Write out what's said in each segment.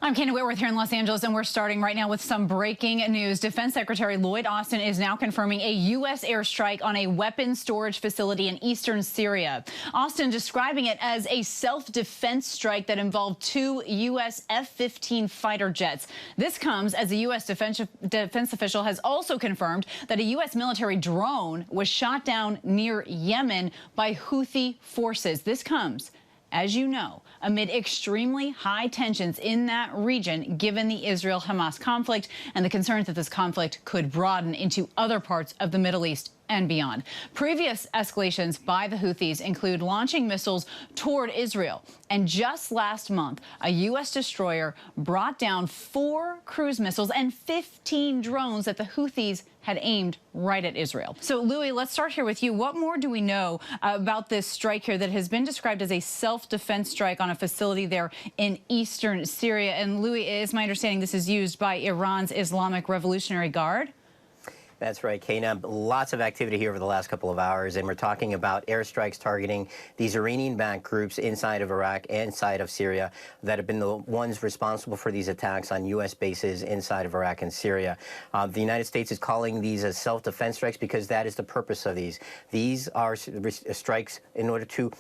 I'm Kana Whitworth here in Los Angeles, and we're starting right now with some breaking news. Defense Secretary Lloyd Austin is now confirming a U.S. airstrike on a weapons storage facility in eastern Syria. Austin describing it as a self-defense strike that involved 2 U.S. F-15 fighter jets. This comes as a U.S. defense official has also confirmed that a U.S. military drone was shot down near Yemen by Houthi forces. This comes, as you know, amid extremely high tensions in that region, given the Israel-Hamas conflict and the concerns that this conflict could broaden into other parts of the Middle East and beyond. Previous escalations by the Houthis include launching missiles toward Israel. And just last month, a U.S. destroyer brought down 4 cruise missiles and 15 drones that the Houthis had aimed right at Israel. So, Louis, let's start here with you. What more do we know about this strike here that has been described as a self-defense strike on a facility there in eastern Syria? And, Louis, it is my understanding this is used by Iran's Islamic Revolutionary Guard? That's right, Kana. Lots of activity here over the last couple of hours, and we're talking about airstrikes targeting these Iranian-backed groups inside of Iraq and inside of Syria that have been the ones responsible for these attacks on U.S. bases inside of Iraq and Syria. The United States is calling these as self-defense strikes because that is the purpose of these. These are strikes in order to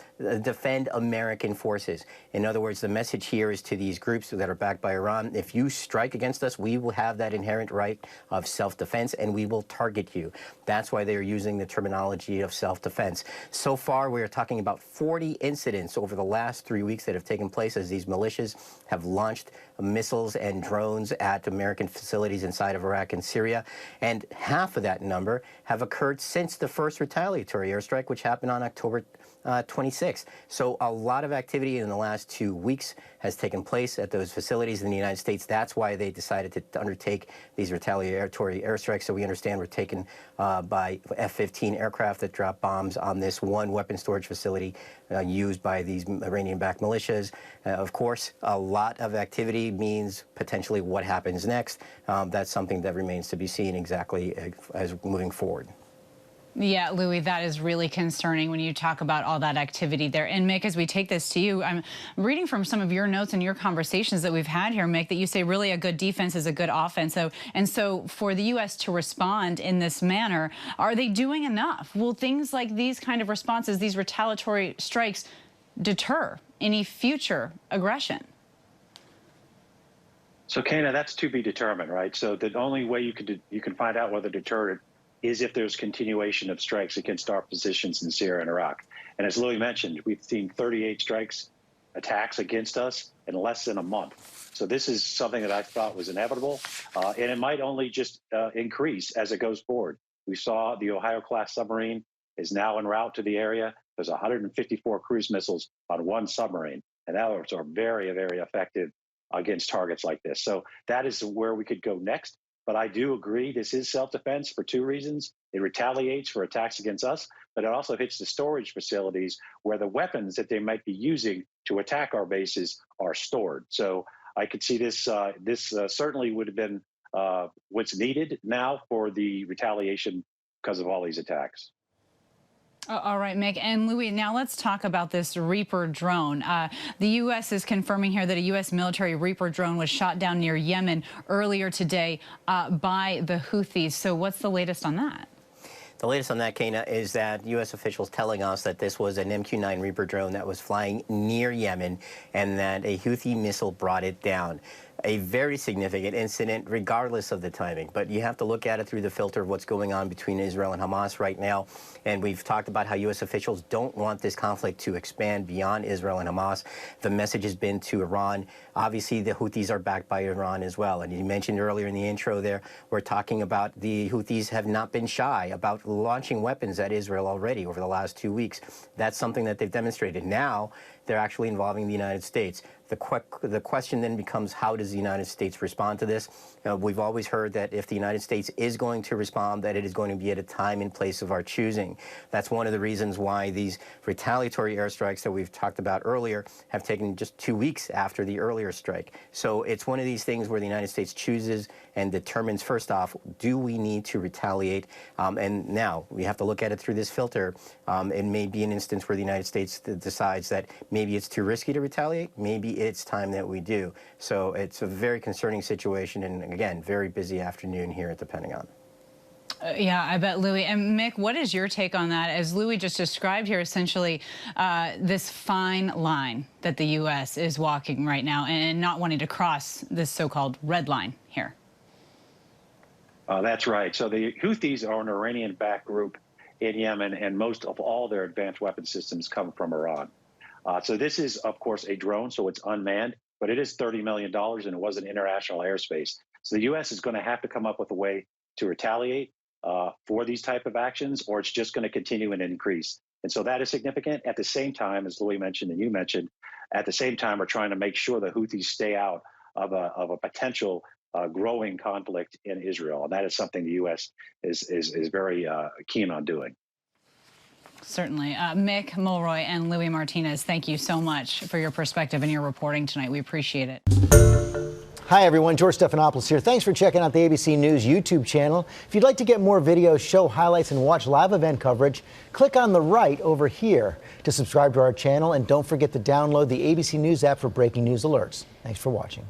defend American forces. In other words, the message here is to these groups that are backed by Iran: if you strike against us, we will have that inherent right of self-defense, and we will target you. That's why they are using the terminology of self-defense. So far, we are talking about 40 incidents over the last 3 weeks that have taken place as these militias have launched missiles and drones at American facilities inside of Iraq and Syria. And half of that number have occurred since the first retaliatory airstrike, which happened on October 26th. So a lot of activity in the last 2 weeks has taken place at those facilities in the United States. That's why they decided to undertake these retaliatory airstrikes. So we understand were taken by F-15 aircraft that dropped bombs on this one weapon storage facility used by these Iranian-backed militias. Of course, a lot of activity means potentially what happens next. That's something that remains to be seen exactly as moving forward. Yeah, Louis, that is really concerning when you talk about all that activity there. And Mick, as we take this to you, I'm reading from some of your notes and your conversations that we've had here, Mick, that you say really a good defense is a good offense. So for the U.S. to respond in this manner, are they doing enough? Will things like these kind of responses, these retaliatory strikes, deter any future aggression? So, Kana, that's to be determined, right? So the only way you can find out whether deterred is if there's continuation of strikes against our positions in Syria and Iraq. And as Louis mentioned, we've seen 38 attacks against us in less than a month. So this is something that I thought was inevitable, and it might only just increase as it goes forward. We saw the Ohio-class submarine is now en route to the area. There's 154 cruise missiles on one submarine, and those are very, very effective against targets like this. So that is where we could go next. But I do agree this is self-defense for 2 reasons. It retaliates for attacks against us, but it also hits the storage facilities where the weapons that they might be using to attack our bases are stored. So I could see this certainly would have been what's needed now for the retaliation because of all these attacks. All right, Mick. And Louis, now let's talk about this Reaper drone. The U.S. is confirming here that a U.S. military Reaper drone was shot down near Yemen earlier today by the Houthis. So what's the latest on that? The latest on that, Kana, is that U.S. officials telling us that this was an MQ-9 Reaper drone that was flying near Yemen and that a Houthi missile brought it down. A very significant incident, regardless of the timing. But you have to look at it through the filter of what's going on between Israel and Hamas right now. And we've talked about how U.S. officials don't want this conflict to expand beyond Israel and Hamas. The message has been to Iran. Obviously, the Houthis are backed by Iran as well. And you mentioned earlier in the intro there, we're talking about the Houthis have not been shy about launching weapons at Israel already over the last 2 weeks. That's something that they've demonstrated. Now, they're actually involving the United States. The question then becomes, how does the United States respond to this? We've always heard that if the United States is going to respond, that it is going to be at a time and place of our choosing. That's one of the reasons why these retaliatory airstrikes that we've talked about earlier have taken just 2 weeks after the earlier strike. So it's one of these things where the United States chooses and determines, first off, do we need to retaliate? And now we have to look at it through this filter. It may be an instance where the United States decides that Maybe it's too risky to retaliate. Maybe it's time that we do. So it's a very concerning situation, and again, very busy afternoon here at the Pentagon. Yeah, I bet, Louis. And Mick, what is your take on that? As Louis just described here, essentially, this fine line that the U.S. is walking right now and not wanting to cross this so-called red line here. That's right. So the Houthis are an Iranian-backed group in Yemen, and most of all their advanced weapon systems come from Iran. So this is, of course, a drone, so it's unmanned, but it is $30 million, and it was in international airspace. So the U.S. is going to have to come up with a way to retaliate for these type of actions, or it's just going to continue and increase. And so that is significant. At the same time, as Louis mentioned and you mentioned, at the same time, we're trying to make sure the Houthis stay out of a potential growing conflict in Israel. And that is something the U.S. is very keen on doing. Certainly. Mick Mulroy and Louis Martinez, thank you so much for your perspective and your reporting tonight. We appreciate it. Hi, everyone. George Stephanopoulos here. Thanks for checking out the ABC News YouTube channel. If you'd like to get more videos, show highlights, and watch live event coverage, click on the right over here to subscribe to our channel. And don't forget to download the ABC News app for breaking news alerts. Thanks for watching.